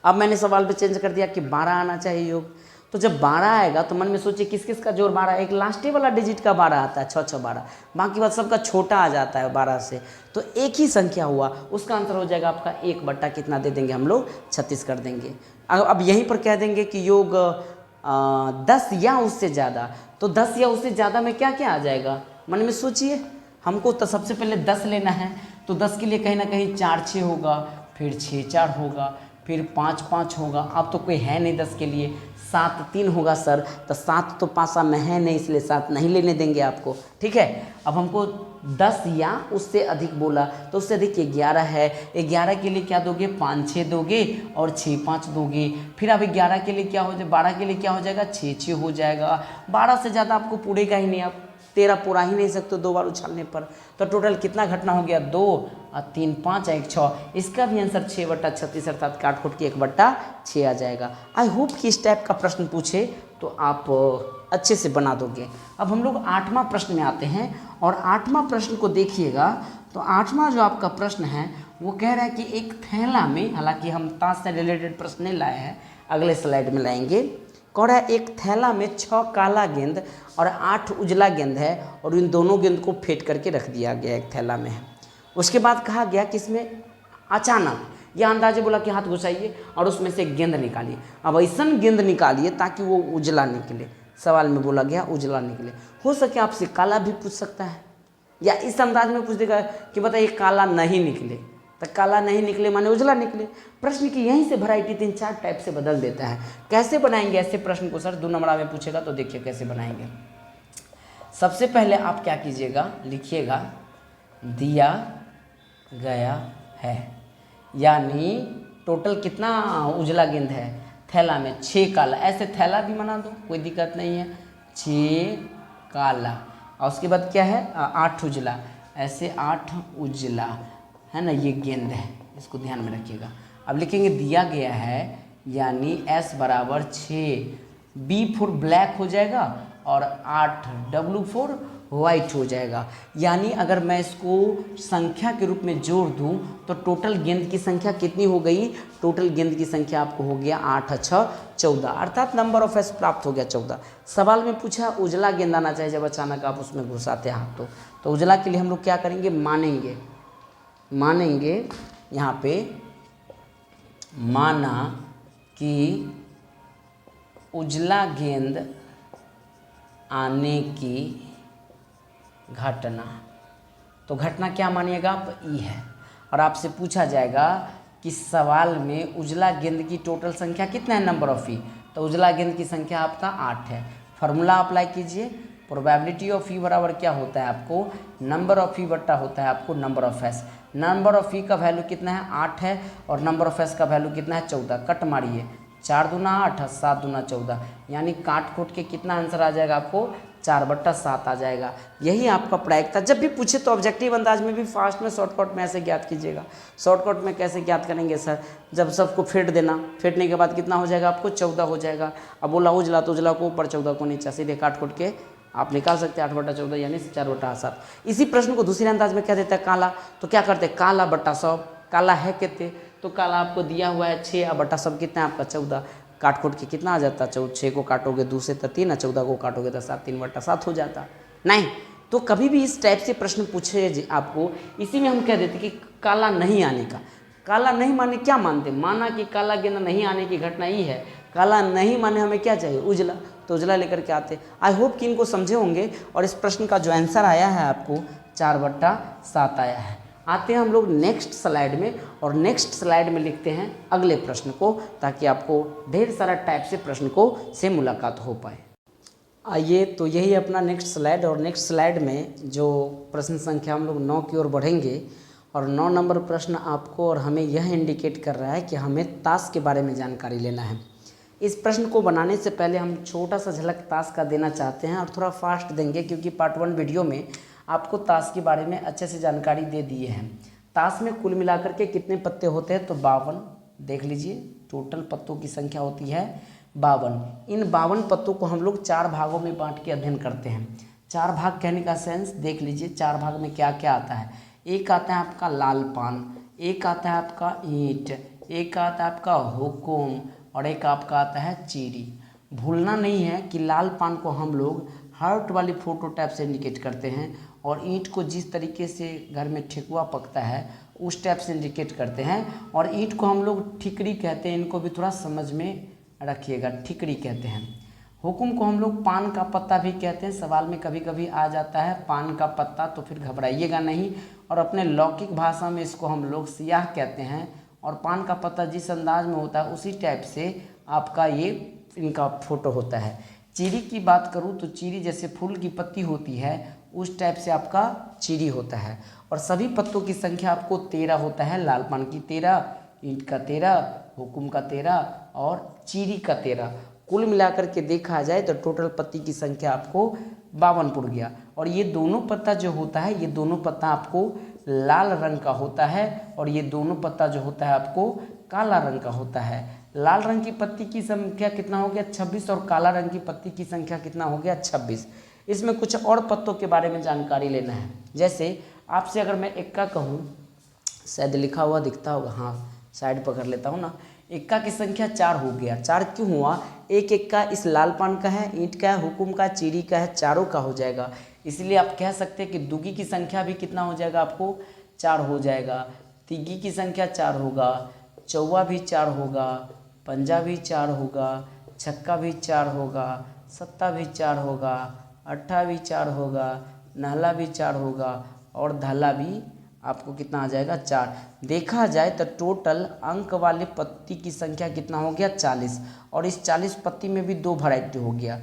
अब मैंने सवाल पे चेंज कर दिया कि 12 आना चाहिए योग। तो जब 12 आएगा तो मन में सोचिए किस किस का जोड़ 12, एक लास्टे वाला डिजिट का 12 आता है, 6 6 12, बाकी बात सबका छोटा आ जाता है 12 से, तो एक ही संख्या हुआ, उसका आंसर हो जाएगा आपका 1 कितना दे देंगे हम लोग 36 कर देंगे। अब यहीं पर कह देंगे कि योग 10 या उससे ज़्यादा, तो 10 या उससे ज़्यादा में क्या क्या आ जाएगा, मन में सोचिए। हमको तो सबसे पहले 10 लेना है, तो 10 के लिए कहीं ना कहीं 4 6 होगा, फिर 6 4 होगा, फिर 5 5 होगा। अब तो कोई है नहीं 10 के लिए, 7 3 होगा सर, तो 7 तो पासा में है नहीं, इसलिए 7 नहीं लेने देंगे आपको, ठीक है। अब हमको 10 या उससे अधिक बोला, तो उससे अधिक 11 है, 11 के लिए क्या दोगे, 5 6 दोगे और 6 5 दोगे। फिर अब 11 के लिए क्या हो जाए, 12 के लिए क्या हो जाएगा, 6 6 हो जाएगा। 12 से ज़्यादा आपको पूरेगा ही नहीं, आप 13 पूरा ही नहीं सकते 2 बार उछालने पर। तो टोटल कितना घटना हो गया, 2 और 3 5 1 6, इसका भी आंसर 6/36 अर्थात काट खोट के 1/6 आ जाएगा। आई होप कि इस टाइप का प्रश्न पूछे तो आप अच्छे से बना दोगे। अब हम लोग 8वां प्रश्न में आते हैं, और 8वां प्रश्न को देखिएगा। तो 8वां जो आपका प्रश्न है वो कह रहा है कि एक थैला में, हालांकि हम ताश से रिलेटेड प्रश्न नहीं लाए हैं, अगले स्लाइड में लाएंगे। कह रहा है एक थैला में 6 काला गेंद और 8 उजला गेंद है, और इन दोनों गेंद को फेंट करके रख दिया गया एक थैला में है। उसके बाद कहा गया कि इसमें अचानक यह अंदाजे बोला कि हाथ घुसाइए और उसमें से गेंद निकालिए। अब ऐसा गेंद निकालिए ताकि वो उजला निकले, सवाल में बोला गया उजला निकले। हो सके आपसे काला भी पूछ सकता है, या इस अंदाज में पूछ देगा कि बताइए काला नहीं निकले, तो काला नहीं निकले माने उजला निकले। प्रश्न की यहीं से वैरायटी 3-4 टाइप से बदल देता है। कैसे बनाएंगे ऐसे प्रश्न को सर, 2 नंबर में पूछेगा तो देखिए कैसे बनाएंगे। सबसे पहले आप क्या कीजिएगा, लिखिएगा दिया गया है, यानी टोटल कितना उजला गेंद है थैला में, 6 काला, ऐसे थैला भी बना दो कोई दिक्कत नहीं है, 6 काला, और उसके बाद क्या है 8 उजला, ऐसे 8 उजला है ना, ये गेंद है, इसको ध्यान में रखिएगा। अब लिखेंगे दिया गया है, यानी S बराबर 6, B फॉर ब्लैक हो जाएगा, और 8 W फॉर वाइट हो जाएगा। यानी अगर मैं इसको संख्या के रूप में जोड़ दूं तो टोटल गेंद की संख्या कितनी हो गई? टोटल गेंद की संख्या आपको हो गया 8 6 14, अर्थात नंबर ऑफ एस प्राप्त हो गया 14। सवाल में पूछा उजला गेंद आना चाहिए, जब अचानक आप उसमें घुसाते हाथ तो उजला के लिए हम लोग क्या करेंगे? मानेंगे यहाँ पे माना कि उजला गेंद आने की घटना, तो घटना क्या मानिएगा आप? ई है। और आपसे पूछा जाएगा कि सवाल में उजला गेंद की टोटल संख्या कितना है? नंबर ऑफ ई, तो उजला गेंद की संख्या आपका 8 है। फार्मूला अप्लाई कीजिए, प्रोबेबिलिटी ऑफ ई बराबर क्या होता है आपको? नंबर ऑफ ई बट्टा होता है आपको number of S. Number of E का वैल्यू कितना है? 8 है, और नंबर ऑफ एस का वैल्यू कितना है? 14। कट मारिए, 4 दूना 8, 7 दूना 14, यानी काट खोट के कितना आंसर आ जाएगा आपको? 4/7 आ जाएगा। यही आपका प्रायिकता। जब भी पूछे तो ऑब्जेक्टिव अंदाज में भी फास्ट में शॉर्टकट में ऐसे ज्ञात कीजिएगा। शॉर्टकट में कैसे ज्ञात करेंगे सर? जब सबको फेंट देना, फेंटने के बाद कितना हो जाएगा आपको? 14 हो जाएगा। अब बोला उजला तो उजला को ऊपर, 14 को नीचे, सीधे काट खोट के आप निकाल सकते हैं 8/14 यानी 4/7। इसी प्रश्न को दूसरे अंदाज में क्या देता है? काला, तो क्या करते हैं? काला बट्टा 100, काला है कितने? तो काला आपको दिया हुआ है 6, अब बट्टा सब कितना है आपका? 14। काट खोट के कितना आ जाता? 6 को काटोगे 2 से तो 3, 14 को काटोगे तो 7, 3/7 हो जाता। नहीं तो कभी भी इस टाइप से प्रश्न पूछे आपको, इसी में हम कह देते कि काला नहीं आने का। काला नहीं माने क्या मानते? माना कि काला गेंद नहीं आने की घटना ही है, काला नहीं माने हमें क्या चाहिए? उजला, तो उजला लेकर के आते। आई होप कि इनको समझे होंगे। और इस प्रश्न का जो आंसर आया है आपको 4/7 आया है। आते हैं हम लोग नेक्स्ट स्लाइड में, और नेक्स्ट स्लाइड में लिखते हैं अगले प्रश्न को, ताकि आपको ढेर सारा टाइप से प्रश्न को से मुलाकात हो पाए। आइए, तो यही अपना नेक्स्ट स्लाइड, और नेक्स्ट स्लाइड में जो प्रश्न संख्या हम लोग 9 की ओर बढ़ेंगे, और 9 नंबर प्रश्न आपको और हमें यह इंडिकेट कर रहा है कि हमें ताश के बारे में जानकारी लेना है। इस प्रश्न को बनाने से पहले हम छोटा सा झलक ताश का देना चाहते हैं, और थोड़ा फास्ट देंगे क्योंकि पार्ट 1 वीडियो में आपको ताश के बारे में अच्छे से जानकारी दे दिए हैं। ताश में कुल मिलाकर के कितने पत्ते होते हैं? तो 52 देख लीजिए, टोटल पत्तों की संख्या होती है 52। इन 52 पत्तों को हम लोग 4 भागों में बांट के अध्ययन करते हैं। 4 भाग कहने का सेंस देख लीजिए, 4 भाग में क्या क्या आता है। एक आता है आपका लाल पान, एक आता है आपका ईंट, एक आता है आपका हुकुम, और एक आपका आता है चीरी। भूलना नहीं है कि लाल पान को हम लोग हार्ट वाली फोटो टैप से इंडिकेट करते हैं, और ईंट को जिस तरीके से घर में ठेकुआ पकता है उस टाइप से इंडिकेट करते हैं, और ईंट को हम लोग ठिकरी कहते हैं। इनको भी थोड़ा समझ में रखिएगा, ठिकरी कहते हैं। हुकुम को हम लोग पान का पत्ता भी कहते हैं। सवाल में कभी कभी आ जाता है पान का पत्ता, तो फिर घबराइएगा नहीं, और अपने लौकिक भाषा में इसको हम लोग सियाह कहते हैं। और पान का पत्ता जिस अंदाज में होता है उसी टाइप से आपका ये इनका फोटो होता है। चीरी की बात करूँ तो चीरी जैसे फूल की पत्ती होती है उस टाइप से आपका चीरी होता है। और सभी पत्तों की संख्या आपको 13 होता है। लाल पान की 13, ईंट का 13, हुकुम का 13 और चीरी का 13। कुल मिलाकर के देखा जाए तो टोटल पत्ती की संख्या आपको 52 पड़ गया। और ये दोनों पत्ता जो होता है, ये दोनों पत्ता आपको लाल रंग का होता है, और ये दोनों पत्ता जो होता है आपको काला रंग का होता है। लाल रंग की पत्ती की संख्या कितना हो गया? 26, और काला रंग की पत्ती की संख्या कितना हो गया? 26। इसमें कुछ और पत्तों के बारे में जानकारी लेना है। जैसे आपसे अगर मैं इक्का कहूँ, शायद लिखा हुआ दिखता होगा, हाँ साइड पर कर लेता हूँ ना। इक्का की संख्या 4 हो गया। 4 क्यों हुआ? एक इक्का इस लाल पान का है, ईंट का है, हुकुम का, चीरी का है, चारों का हो जाएगा। इसलिए आप कह सकते हैं कि दुगी की संख्या भी कितना हो जाएगा? आपको 4 हो जाएगा। तिग्गी की संख्या 4 होगा, चौवा भी 4 होगा, पंजा भी 4 होगा, छक्का भी 4 होगा, सत्ता भी 4 होगा, अट्ठा भी 4 होगा, नहला भी 4 होगा, और धला भी आपको कितना आ जाएगा? 4। देखा जाए तो टोटल अंक वाले पत्ती की संख्या कितना हो गया? 40। और इस 40 पत्ती में भी 2 वैरायटी हो गया।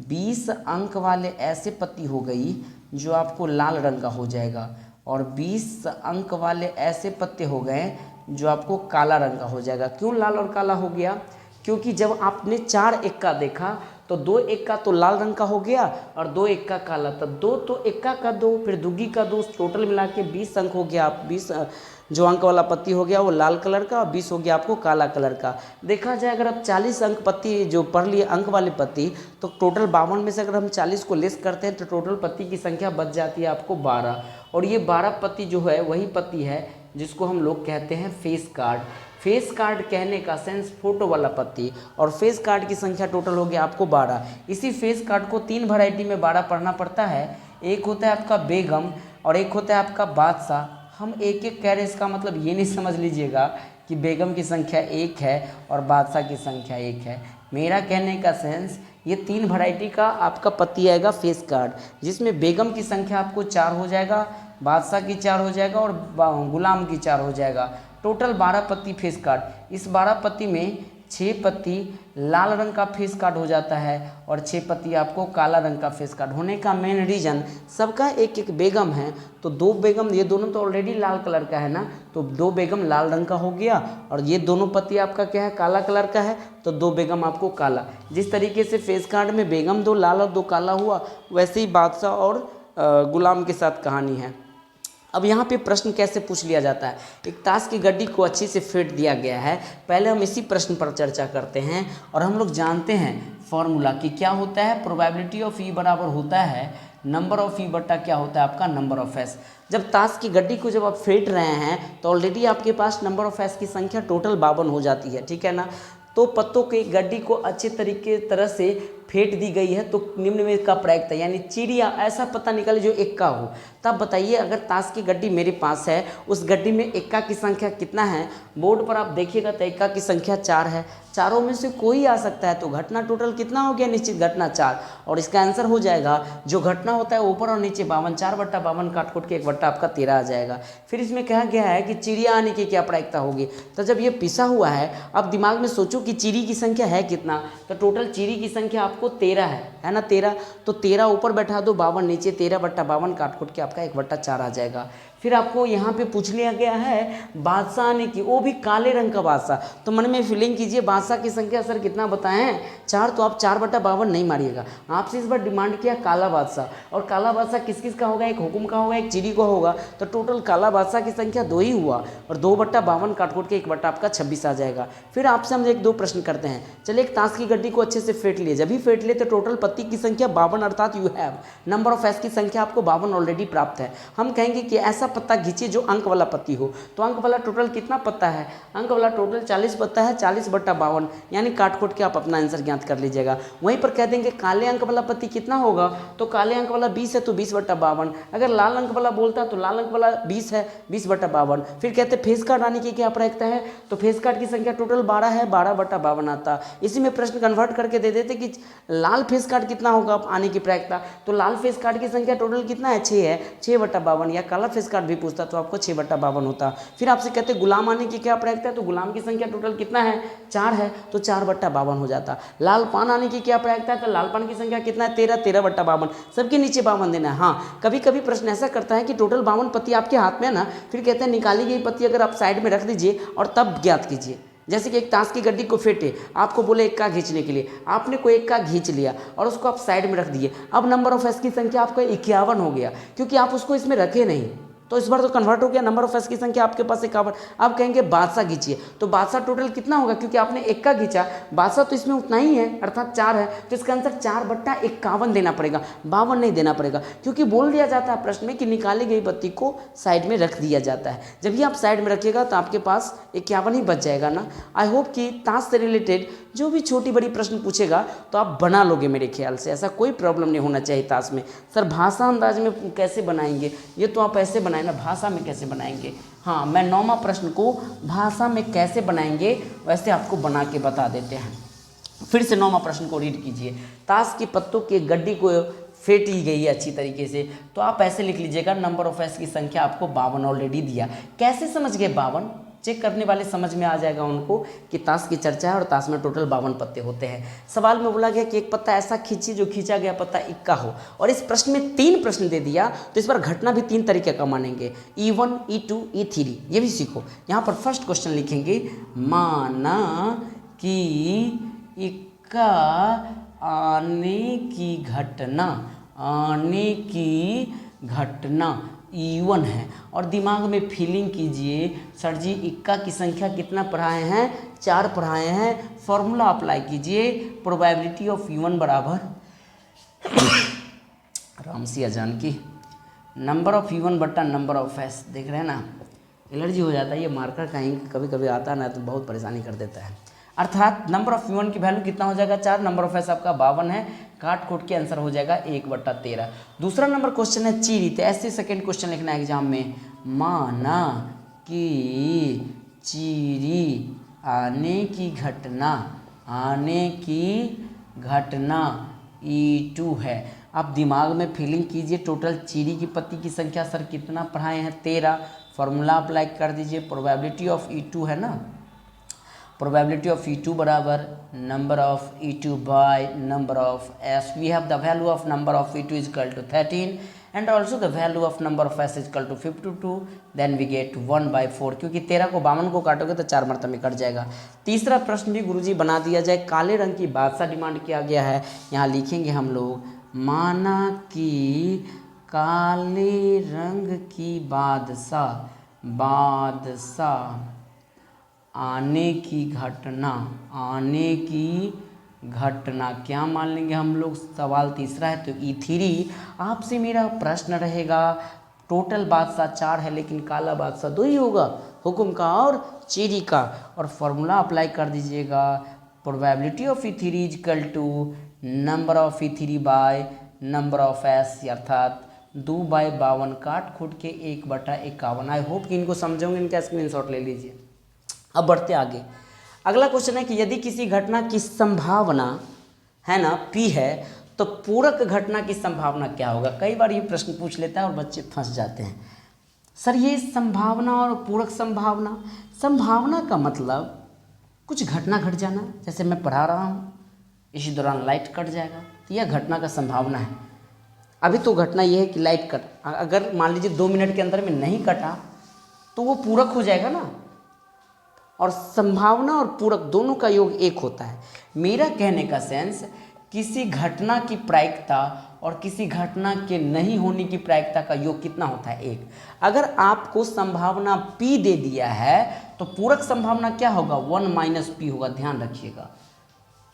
20 अंक वाले ऐसे पत्ती हो गई जो आपको लाल रंग का हो जाएगा, और 20 अंक वाले ऐसे पत्ते हो गए जो आपको काला रंग का हो जाएगा। क्यों लाल और काला हो गया? क्योंकि जब आपने 4 इक्का देखा तो 2 इक्का तो लाल रंग का हो गया और 2 इक्का काला, तो 2 तो इक्का का 2 फिर दुग्गी का 2, टोटल मिला के 20 अंक हो गया। 20 जो अंक वाला पत्ती हो गया वो लाल कलर का और 20 हो गया आपको काला कलर का। देखा जाए अगर आप 40 अंक पत्ती जो पढ़ लिए अंक वाली पत्ती, तो टोटल 52 में से अगर हम 40 को लेस करते हैं तो टोटल पत्ती की संख्या बच जाती है आपको 12। और ये 12 पत्ती जो है वही पत्ती है जिसको हम लोग कहते हैं फेस कार्ड। फेस कार्ड कहने का सेंस फोटो वाला पत्ती, और फेस कार्ड की संख्या टोटल हो गया आपको 12। इसी फेस कार्ड को 3 वैरायटी में 12 पढ़ना पड़ता है। एक होता है आपका बेगम और एक होता है आपका बादशाह। हम एक एक कह रहे, इसका मतलब ये नहीं समझ लीजिएगा कि बेगम की संख्या 1 है और बादशाह की संख्या 1 है। मेरा कहने का सेंस ये 3 वैरायटी का आपका पत्ती आएगा फेस कार्ड, जिसमें बेगम की संख्या आपको 4 हो जाएगा, बादशाह की 4 हो जाएगा और गुलाम की 4 हो जाएगा। टोटल 12 पत्ती फेस कार्ड। इस 12 पत्ती में 6 पत्ती लाल रंग का फेस कार्ड हो जाता है और 6 पत्ती आपको काला रंग का फेस कार्ड होने का मेन रीज़न सबका एक एक बेगम है। तो 2 बेगम, ये दोनों तो ऑलरेडी लाल कलर का है ना, तो 2 बेगम लाल रंग का हो गया और ये दोनों पत्ती आपका क्या है, काला कलर का है, तो 2 बेगम आपको काला। जिस तरीके से फेस कार्ड में बेगम 2 लाल और 2 काला हुआ, वैसे ही बादशाह और गुलाम के साथ कहानी है। अब यहाँ पे प्रश्न कैसे पूछ लिया जाता है। एक ताश की गड्डी को अच्छे से फेंट दिया गया है। पहले हम इसी प्रश्न पर चर्चा करते हैं और हम लोग जानते हैं फॉर्मूला कि क्या होता है, प्रोबेबिलिटी ऑफ ई बराबर होता है नंबर ऑफ ई बटा क्या होता है आपका नंबर ऑफ एस। जब ताश की गड्डी को जब आप फेंट रहे हैं तो ऑलरेडी आपके पास नंबर ऑफ एस की संख्या टोटल 52 हो जाती है, ठीक है ना। तो पत्तों की गड्डी को अच्छे तरीके तरह से फेंट दी गई है, तो निम्न में का प्रायिकता यानी चिड़िया ऐसा पत्ता निकाले जो इक्का हो। तब बताइए अगर ताश की गड्डी मेरे पास है, उस गड्डी में इक्का की संख्या कितना है। बोर्ड पर आप देखिएगा तो इक्का की संख्या 4 है, चारों में से कोई आ सकता है, तो घटना टोटल कितना हो गया, निश्चित घटना 4। और इसका आंसर हो जाएगा जो घटना होता है ऊपर और नीचे 52, 4/52 काट खोट के 1 बट्टा आपका 13 आ जाएगा। फिर इसमें कहा गया है कि चिड़िया आने की क्या प्रायिकता होगी। तो जब ये पिसा हुआ है, अब दिमाग में सोचो कि चिड़ी की संख्या है कितना, तो टोटल चिड़ी की संख्या आपको 13 है ना, 13। तो 13 ऊपर बैठा दो, 52 नीचे, 13/52 काट खोट के आपका 1/4 आ जाएगा। फिर आपको यहाँ पे पूछ लिया गया है बादशाह आने की, वो भी काले रंग का बादशाह। तो मन में फीलिंग कीजिए बादशाह की संख्या सर कितना बताएं, 4, तो आप 4/52 नहीं मारिएगा। आपसे इस बार डिमांड किया काला बादशाह, और काला बादशाह किस किस का होगा, एक हुकुम का होगा, एक चिड़ी का होगा। तो टोटल काला बादशाह की संख्या 2 ही हुआ और 2/52 काट खोट के 1 बट्टा आपका 26 आ जाएगा। फिर आपसे हम 1-2 प्रश्न करते हैं। चलिए एक ताश की गड्डी को अच्छे से फेंट लिए, जब भी फेंट लिए तो टोटल पत्ती की संख्या 52, अर्थात you have number of S की संख्या आपको 52 ऑलरेडी प्राप्त है। हम कहेंगे कि ऐसा पत्ता खींचिए जो अंक वाला पत्ती हो। तो अंक वाला टोटल कितना पत्ता है, अंक वाला टोटल 40 पत्ता है, 40/52 यानी काट खोट के आप अपना आंसर ज्ञात कर लीजिएगा। वहीं पर कह देंगे काले अंक वाला पत्ती कितना होगा, तो काले अंक वाला 20 है तो 20/52। अगर लाल अंक वाला बोलता तो लाल अंक वाला 20 है, 20/52। फिर कहते फेस कार्ड आने की क्या प्रायिकता है, तो फेस कार्ड की संख्या टोटल 12 है, 12/52 आता। इसी में प्रश्न कन्वर्ट करके दे देते कि लाल फेस कार्ड कितना होगा आने की प्रायिकता, तो लाल फेस कार्ड की संख्या टोटल कितना है, 6 है, 6/52। या काला फेस कार्ड भी पूछता तो आपको 6/52 होता। फिर आपसे कहते गुलाम आने की क्या प्रायिकता है, तो गुलाम की संख्या टोटल कितना है, 4 है, तो 4/52 हो जाता। लाल पान आने की क्या प्रायिकता है, तो लाल पान की संख्या कितना है, 13, 13/52। सबके नीचे 52 देना है। हाँ, कभी कभी प्रश्न ऐसा करता है कि टोटल 52 पत्ती आपके हाथ में है ना, फिर कहते हैं निकाली गई पत्ती अगर आप साइड में रख दीजिए और तब ज्ञात कीजिए। जैसे कि एक ताश की गड्डी को फेंटे, आपको बोले इक्का खींचने के लिए, आपने कोई इक्का खींच लिया और उसको आप साइड में रख दिए। अब नंबर ऑफ एस की संख्या आपका 51 हो गया, क्योंकि आप उसको इसमें रखे नहीं, तो इस बार तो कन्वर्ट हो गया। नंबर ऑफ एस की संख्या आपके पास 51। अब कहेंगे बादशाह खींचिए, तो बादशाह टोटल कितना होगा, क्योंकि आपने इक्का खींचा, बादशाह तो इसमें उतना ही है अर्थात 4 है, तो इसका आंसर 4/51 देना पड़ेगा, 52 नहीं देना पड़ेगा, क्योंकि बोल दिया जाता है प्रश्न में कि निकाली गई पत्ती को साइड में रख दिया जाता है। जब भी आप साइड में रखिएगा तो आपके पास 51 ही बच जाएगा ना। आई होप कि ताश से रिलेटेड जो भी छोटी बड़ी प्रश्न पूछेगा तो आप बना लोगे मेरे ख्याल से, ऐसा कोई प्रॉब्लम नहीं होना चाहिए ताश में। सर भाषा अंदाज में कैसे बनाएंगे, ये तो आप ऐसे बनाए ना, भाषा में कैसे बनाएंगे। हाँ, मैं 9वां प्रश्न को भाषा में कैसे बनाएंगे वैसे आपको बना के बता देते हैं। फिर से 9वां प्रश्न को रीड कीजिए। ताश की पत्तों की गड्डी को फेंटी गई है अच्छी तरीके से, तो आप ऐसे लिख लीजिएगा नंबर ऑफ एस की संख्या आपको 52 ऑलरेडी दिया। कैसे समझ गए 52, चेक करने वाले समझ में आ जाएगा उनको कि ताश की चर्चा है और ताश में टोटल 52 पत्ते होते हैं। सवाल में बोला गया कि एक पत्ता ऐसा खींचिए जो खींचा गया पत्ता इक्का हो, और इस प्रश्न में 3 प्रश्न दे दिया, तो इस बार घटना भी 3 तरीके का मानेंगे, E1, E2, E3। ये भी सीखो। यहाँ पर फर्स्ट क्वेश्चन लिखेंगे, माना कि इक्का आने की घटना E1 है। और दिमाग में फीलिंग कीजिए, सर जी इक्का की संख्या कितना पढ़ाए हैं, 4 पढ़ाए हैं। फॉर्मूला अप्लाई कीजिए, प्रोबेबिलिटी ऑफ E1 बराबर Ramsiya Janaki number of E1 बट्टा नंबर ऑफ S। देख रहे हैं ना, एलर्जी हो जाता है, ये मार्कर कहीं कभी कभी आता है ना तो बहुत परेशानी कर देता है। अर्थात नंबर ऑफ E1 की वैल्यू कितना हो जाएगा, 4, नंबर ऑफ S आपका 52 है, काट खोट के आंसर हो जाएगा 1/13। दूसरा नंबर क्वेश्चन है चीरी, तो ऐसे सेकेंड क्वेश्चन लिखना है एग्जाम में, माना कि चीरी आने की घटना E2 है। आप दिमाग में फीलिंग कीजिए, टोटल चीरी की पत्ती की संख्या सर कितना पढ़ाए हैं, 13। फॉर्मूला अप्लाई कर दीजिए, प्रोबेबिलिटी ऑफ E2 है ना, प्रोबेबिलिटी ऑफ E2 बराबर number of E2 by number of S। We have the value of number of E2 is equal to 13 and also the value of number of S is equal to 52, then we get 1/4। क्योंकि 13 को 52 को काटोगे तो 4 मरतबे cut जाएगा। तीसरा प्रश्न भी गुरुजी बना दिया जाए, काले रंग की बादशाह डिमांड किया गया है। यहाँ लिखेंगे हम लोग, माना कि काले रंग की बादशाह आने की घटना क्या मान लेंगे हम लोग। सवाल तीसरा है तो E3। आपसे मेरा प्रश्न रहेगा, टोटल बादशाह 4 है लेकिन काला बादशाह 2 ही होगा, हुक्म का और चीरी का। और फॉर्मूला अप्लाई कर दीजिएगा, probability of E3 is equal to number of E3 by number of S, अर्थात 2/52 काट खोट के 1/51। आई होप कि इनको समझोगे, इनका स्क्रीनशॉट ले लीजिए। अब बढ़ते आगे। अगला क्वेश्चन है कि यदि किसी घटना की संभावना है ना P है तो पूरक घटना की संभावना क्या होगा। कई बार ये प्रश्न पूछ लेता है और बच्चे फंस जाते हैं। सर ये संभावना और पूरक संभावना का मतलब कुछ घटना घट जाना, जैसे मैं पढ़ा रहा हूँ इसी दौरान लाइट कट जाएगा, तो यह घटना का संभावना है। अभी तो घटना यह है कि लाइट कट, अगर मान लीजिए 2 मिनट के अंदर में नहीं कटा तो वो पूरक हो जाएगा ना। और संभावना और पूरक दोनों का योग 1 होता है। मेरा कहने का सेंस, किसी घटना की प्रायिकता और किसी घटना के नहीं होने की प्रायिकता का योग कितना होता है, 1। अगर आपको संभावना P दे दिया है तो पूरक संभावना क्या होगा, 1 - P होगा, ध्यान रखिएगा।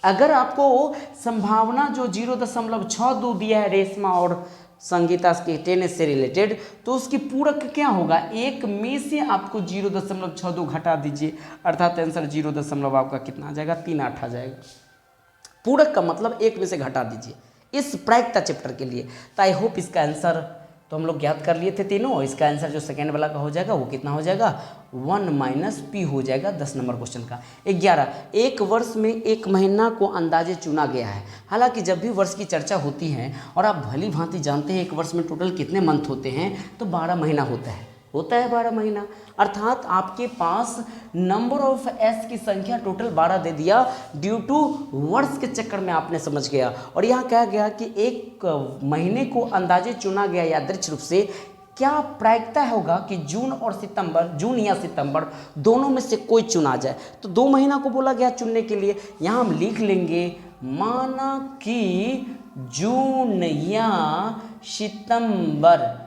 अगर आपको संभावना जो 0.62 दिया है रेशमा और संगीता के टेनिस से रिलेटेड, तो उसकी पूरक क्या होगा, 1 में से आपको 0.62 घटा दीजिए, अर्थात आंसर 0. आपका कितना आ जाएगा, 3/8 आ जाएगा। पूरक का मतलब 1 में से घटा दीजिए इस प्रायिकता चैप्टर के लिए। तो आई होप इसका आंसर तो हम लोग ज्ञात कर लिए थे तीनों। इसका आंसर जो सेकेंड वाला का हो जाएगा वो कितना हो जाएगा, 1 - P हो जाएगा 10 नंबर क्वेश्चन का। 11, एक वर्ष में एक महीना को अंदाजे चुना गया है। हालांकि जब भी वर्ष की चर्चा होती है और आप भली भांति जानते हैं एक वर्ष में टोटल कितने मंथ होते हैं, तो 12 महीना होता है 12 महीना। अर्थात आपके पास नंबर ऑफ S की संख्या टोटल 12 दे दिया, ड्यू टू वर्ष के चक्कर में आपने समझ गया। और यहाँ कहा गया कि एक महीने को अंदाजे चुना गया यादृच्छिक रूप से। क्या प्रायिकता होगा कि जून या सितंबर दोनों में से कोई चुना जाए, तो 2 महीना को बोला गया चुनने के लिए। यहाँ हम लिख लेंगे, माना कि जून या सितंबर,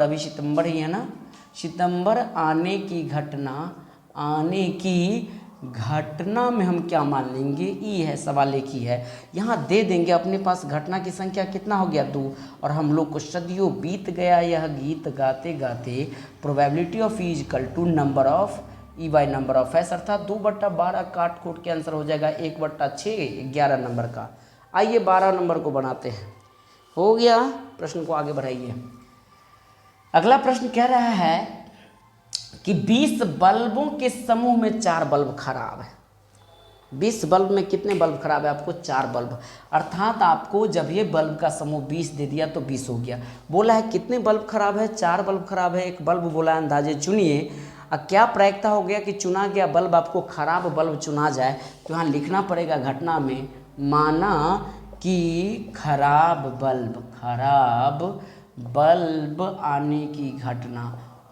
अभी सितंबर ही है ना, सितंबर आने की घटना में हम क्या मान लेंगे, ई है, सवाल एक ही है। यहाँ दे देंगे अपने पास घटना की संख्या कितना हो गया, 2। और हम लोग को सदियों बीत गया यह गीत गाते गाते। Probability of E equal to number of E by number of S, अर्थात 2/12 काट खोट के आंसर हो जाएगा 1/6, 11 नंबर का। आइए 12 नंबर को बनाते हैं। हो गया, प्रश्न को आगे बढ़ाइए। अगला प्रश्न कह रहा है कि 20 बल्बों के समूह में 4 बल्ब खराब है। 20 बल्ब में कितने बल्ब खराब है, आपको 4 बल्ब। अर्थात आपको जब ये बल्ब का समूह 20 दे दिया तो 20 हो गया। बोला है कितने बल्ब खराब है, 4 बल्ब खराब है, एक बल्ब बोला है अंदाजे चुनिए। अब क्या प्रायिकता हो गया कि चुना गया बल्ब आपको खराब बल्ब चुना जाए, तो यहाँ लिखना पड़ेगा घटना में, माना कि खराब बल्ब आने की घटना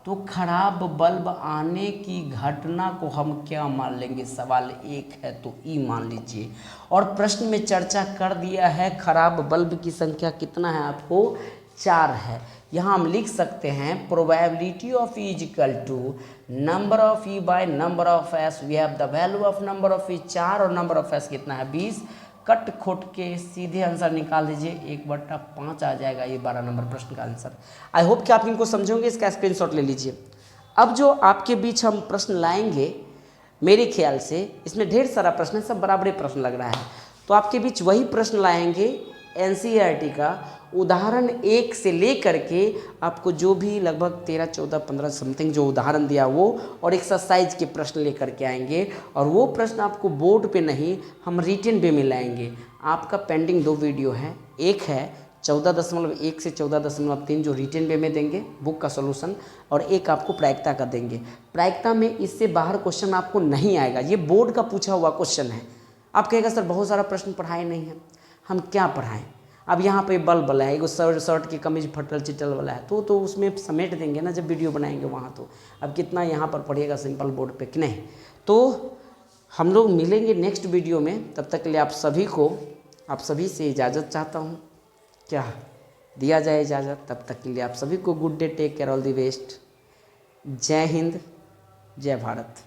तो खराब बल्ब आने की घटना को हम क्या मान लेंगे? सवाल 1 है तो ई मान लीजिए। और प्रश्न में चर्चा कर दिया है खराब बल्ब की संख्या कितना है आपको? 4 है। यहाँ हम लिख सकते हैं probability of E is equal to number of E by number of S. We have the value of number of E 4 और नंबर ऑफ एस कितना है? 20। कट खोट के सीधे आंसर निकाल दीजिए, 1/5 आ जाएगा ये 12 नंबर प्रश्न का आंसर। आई होप कि आप इनको समझोगे, इसका स्क्रीनशॉट ले लीजिए। अब जो आपके बीच हम प्रश्न लाएंगे, मेरे ख्याल से इसमें ढेर सारा प्रश्न है, सब बराबरी प्रश्न लग रहा है, तो आपके बीच वही प्रश्न लाएंगे एनसीईआरटी का उदाहरण 1 से लेकर के आपको जो भी लगभग 13, 14, 15 समथिंग जो उदाहरण दिया वो और एक्सरसाइज के प्रश्न लेकर के आएंगे। और वो प्रश्न आपको बोर्ड पे नहीं, हम रिटन वे में लाएंगे। आपका पेंडिंग 2 वीडियो है, एक है 14.1 से 14.3 जो रिटन वे में देंगे बुक का सॉल्यूशन, और एक आपको प्रायिकता का देंगे। प्रायिकता में इससे बाहर क्वेश्चन आपको नहीं आएगा, ये बोर्ड का पूछा हुआ क्वेश्चन है। आप कहेगा सर बहुत सारा प्रश्न पढ़ाए नहीं है, हम क्या पढ़ाएं? अब यहाँ पे बल्ब वाला है, एगो शर्ट की कमीज फटल चिटल वाला है, तो उसमें समेट देंगे ना जब वीडियो बनाएंगे वहाँ। तो अब कितना यहाँ पर पढ़िएगा सिंपल बोर्ड पे कि नहीं। तो हम लोग मिलेंगे नेक्स्ट वीडियो में, तब तक के लिए आप सभी से इजाज़त चाहता हूँ। क्या दिया जाए इजाज़त? तब तक के लिए आप सभी को good day, take care, all the best. जय हिंद, जय भारत।